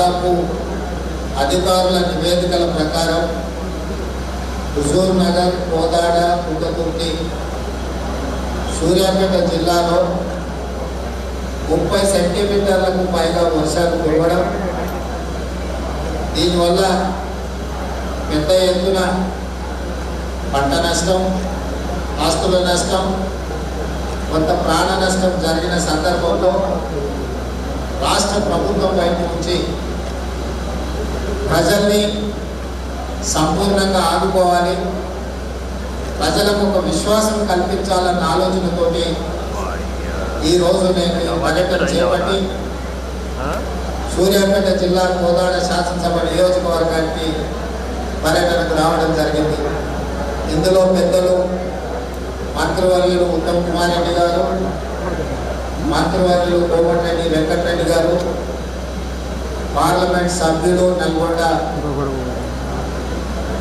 దాదాపు అధికారుల నివేదికల ప్రకారం హుజూర్ నగర్, కోదాడ, కుంటతుర్తి, సూర్యాపేట జిల్లాలో 30 సెంటీమీటర్లకు పైగా వర్షాలు కురవడం, దీనివల్ల పెద్ద ఎత్తున పంట నష్టం, ఆస్తుల నష్టం, కొంత ప్రాణ నష్టం జరిగిన సందర్భంలో రాష్ట్ర ప్రభుత్వం వైపు నుంచి ప్రజల్ని సంపూర్ణంగా ఆదుకోవాలి, ప్రజలకు ఒక విశ్వాసం కల్పించాలన్న ఆలోచనతోటి ఈరోజు నేను పర్యటన చేపట్టి సూర్యాపేట జిల్లా కోదాడ శాసనసభ నియోజకవర్గానికి పర్యటనకు రావడం జరిగింది. ఇందులో పెద్దలు మంత్రివర్యులు ఉత్తమ్ కుమార్ రెడ్డి గారు, మంత్రివర్యులు కోమటిరెడ్డి వెంకటరెడ్డి గారు, పార్లమెంట్ సభ్యులు నల్గొండ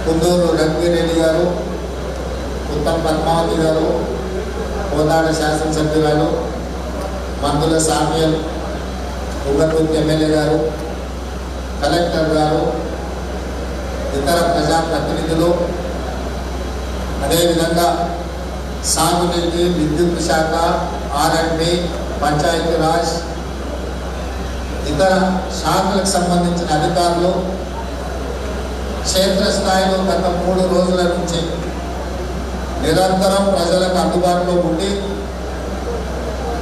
కుందూరు రఘువీరెడ్డి గారు, ఉత్తమ్ పద్మావతి గారు, కోదాడ శాసనసభ్యురాలు మందుల సామ్యల్, ఉగతూర్తి ఎమ్మెల్యే గారు, కలెక్టర్ గారు, ఇతర ప్రజాప్రతినిధులు, అదేవిధంగా సాగునీటి, విద్యుత్ శాఖ, R&B, పంచాయతీరాజ్, ఇతర శాఖలకు సంబంధించిన అధికారులు క్షేత్రస్థాయిలో గత 3 రోజుల నుంచి నిరంతరం ప్రజలకు అందుబాటులో ఉండి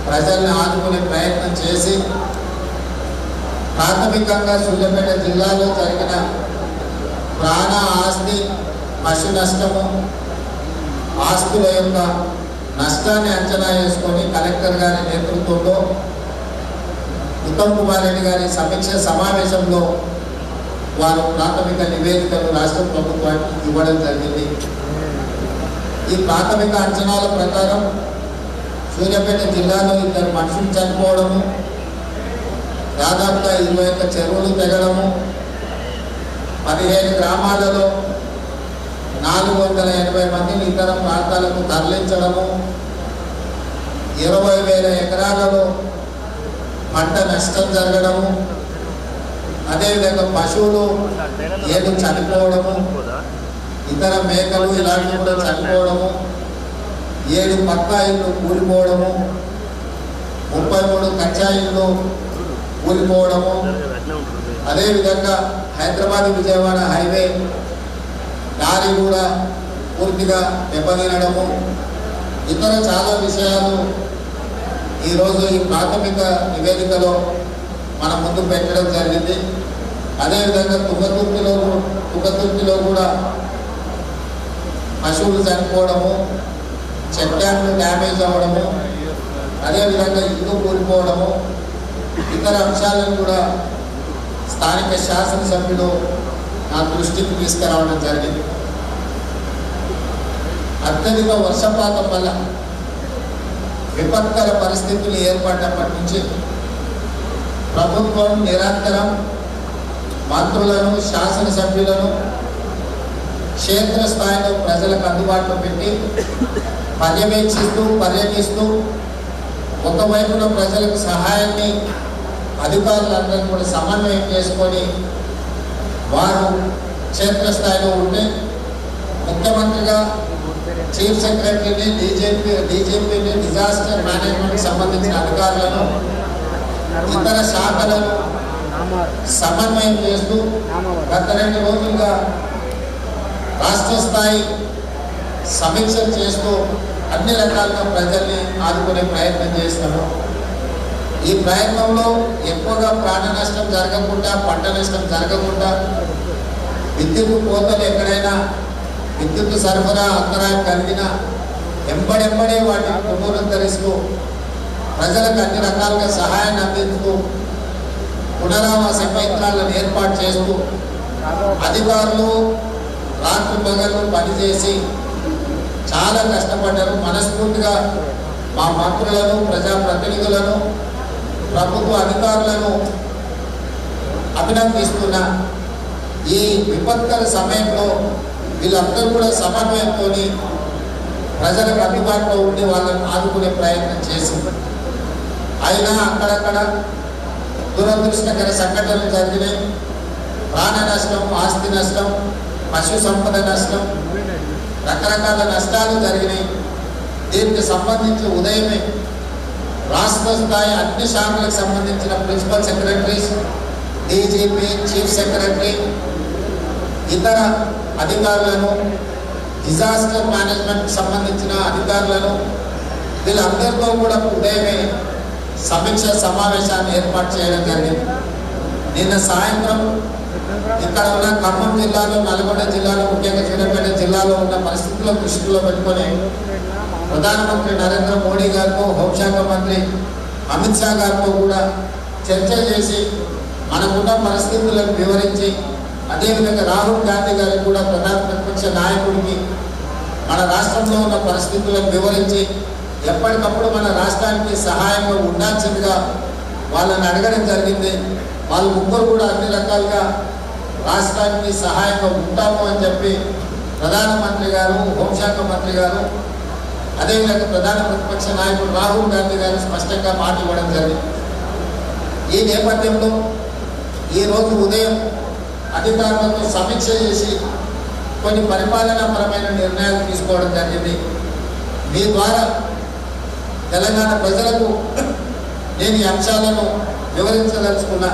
ప్రజల్ని ఆదుకునే ప్రయత్నం చేసి ప్రాథమికంగా సూర్యాపేట జిల్లాలో జరిగిన ప్రాణ, ఆస్తి, పశు నష్టము, ఆస్తుల యొక్క నష్టాన్ని అంచనా వేసుకొని కలెక్టర్ గారి నేతృత్వంలో ఉత్తమ్ కుమార్ రెడ్డి గారి సమీక్ష సమావేశంలో వారు ప్రాథమిక నివేదికలు రాష్ట్ర ప్రభుత్వానికి ఇవ్వడం జరిగింది. ఈ ప్రాథమిక అంచనాల ప్రకారం సూర్యాపేట జిల్లాలో 2 మనుషులు చనిపోవడము, దాదాపుగా 21 చెరువులు తెగడము, 15 గ్రామాలలో 480 మందిని ఇతర ప్రాంతాలకు తరలించడము, 20,000 ఎకరాలలో పంట నష్టం జరగడము, అదేవిధంగా పశువులు 7 చనిపోవడము, ఇతర మేకలు ఇలాంటివి కూడా చనిపోవడము, 7 పక్కా ఇళ్ళు కూలిపోవడము, 33 కచ్చా ఇళ్ళు కూలిపోవడము, అదేవిధంగా హైదరాబాద్ విజయవాడ హైవే దారి కూడా పూర్తిగా దెబ్బతినడము, ఇతర చాలా విషయాలు ఈరోజు ఈ ప్రాథమిక నివేదికలో మన ముందు పెట్టడం జరిగింది. అదేవిధంగా తుంగతుర్తిలో కూడా పశువులు చనిపోవడము, చెక్ డ్యామ్లు డ్యామేజ్ అవ్వడము, అదేవిధంగా ఇల్లు కూలిపోవడము, ఇతర అంశాలను కూడా స్థానిక శాసనసభ్యులు నా దృష్టికి తీసుకురావడం జరిగింది. అత్యధిక వర్షపాతం వల్ల విపత్కర పరిస్థితులు ఏర్పడినప్పటి నుంచి ప్రభుత్వం నిరంతరం మంత్రులను, శాసనసభ్యులను క్షేత్రస్థాయిలో ప్రజలకు అందుబాటులో పెట్టి పర్యటిస్తూ ఒకవైపున ప్రజలకు సహాయాన్ని అధికారులందరూ కూడా సమన్వయం చేసుకొని వారు క్షేత్రస్థాయిలో ఉంటే ముఖ్యమంత్రిగా చీఫ్ సెక్రటరీని, డీజీపీని, డిజాస్టర్ మేనేజ్మెంట్ సంబంధించిన అధికారులను, ఇతర శాఖలను సమన్వయం చేస్తూ గత 2 రోజులుగా రాష్ట్ర స్థాయి సమీక్షలు చేస్తూ అన్ని రకాలుగా ప్రజల్ని ఆదుకునే ప్రయత్నం చేస్తాము. ఈ ప్రయత్నంలో ఎక్కువగా ప్రాణ నష్టం జరగకుండా, పంట నష్టం జరగకుండా, విద్యుత్ కోతలు ఎక్కడైనా విద్యుత్ సరఫరా అంతరాయం కలిగినా ఎంబడెంబడే వాటిని పునరుద్ధరిస్తూ ప్రజలకు అన్ని రకాలుగా సహాయాన్ని అందిస్తూ పునరావాస కేంద్రాలను ఏర్పాటు చేస్తూ అధికారులు రాత్రి పగళ్ళు పనిచేసి చాలా కష్టపడ్డారు. మనస్ఫూర్తిగా మా మంత్రులను, ప్రజాప్రతినిధులను, ప్రభుత్వ అధికారులను అభినందిస్తున్నా. ఈ విపత్కర సమయంలో వీళ్ళందరూ కూడా సమన్వయంతో ప్రజలకు అందుబాటులో ఉండి వాళ్ళని ఆదుకునే ప్రయత్నం చేసింది. అయినా అక్కడక్కడ దురదృష్టకర సంఘటనలు జరిగినాయి. ప్రాణ నష్టం, ఆస్తి నష్టం, పశు సంపద నష్టం, రకరకాల నష్టాలు జరిగినాయి. దీనికి సంబంధించి ఉదయమే రాష్ట్ర స్థాయి అన్ని శాఖలకు సంబంధించిన principal secretaries, DGP, chief secretary, ఇతర అధికారులను, డిజాస్టర్ మేనేజ్మెంట్కి సంబంధించిన అధికారులను వీళ్ళందరితో కూడా ఉదయమే సమీక్ష సమావేశాన్ని ఏర్పాటు చేయడం జరిగింది. నిన్న సాయంత్రం ఇక్కడ ఉన్న ఖమ్మం జిల్లాలో, నల్గొండ జిల్లాలో, ముఖ్యంగా సూర్యాపేట జిల్లాలో ఉన్న పరిస్థితులను దృష్టిలో పెట్టుకొని ప్రధానమంత్రి నరేంద్ర మోడీ గారితో, హోంశాఖ మంత్రి అమిత్ షా గారితో కూడా చర్చ చేసి మనకున్న పరిస్థితులను వివరించి, అదేవిధంగా రాహుల్ గాంధీ గారికి కూడా ప్రధాన ప్రతిపక్ష నాయకుడికి మన రాష్ట్రంలో ఉన్న పరిస్థితులను వివరించి ఎప్పటికప్పుడు మన రాష్ట్రానికి సహాయంగా ఉండాల్సిందిగా వాళ్ళని అడగడం జరిగింది. వాళ్ళు ముగ్గురు కూడా అన్ని రకాలుగా రాష్ట్రానికి సహాయంగా ఉంటాము అని చెప్పి ప్రధానమంత్రి గారు, హోంశాఖ మంత్రి గారు, అదేవిధంగా ప్రధాన ప్రతిపక్ష నాయకుడు రాహుల్ గాంధీ గారు స్పష్టంగా మాట ఇవ్వడం జరిగింది. ఈ నేపథ్యంలో ఈరోజు ఉదయం అధికారులతో సమీక్ష చేసి కొన్ని పరిపాలనాపరమైన నిర్ణయాలు తీసుకోవడం జరిగింది. మీ ద్వారా తెలంగాణ ప్రజలకు నేను ఈ అంశాలను వివరించదలుచుకున్నా.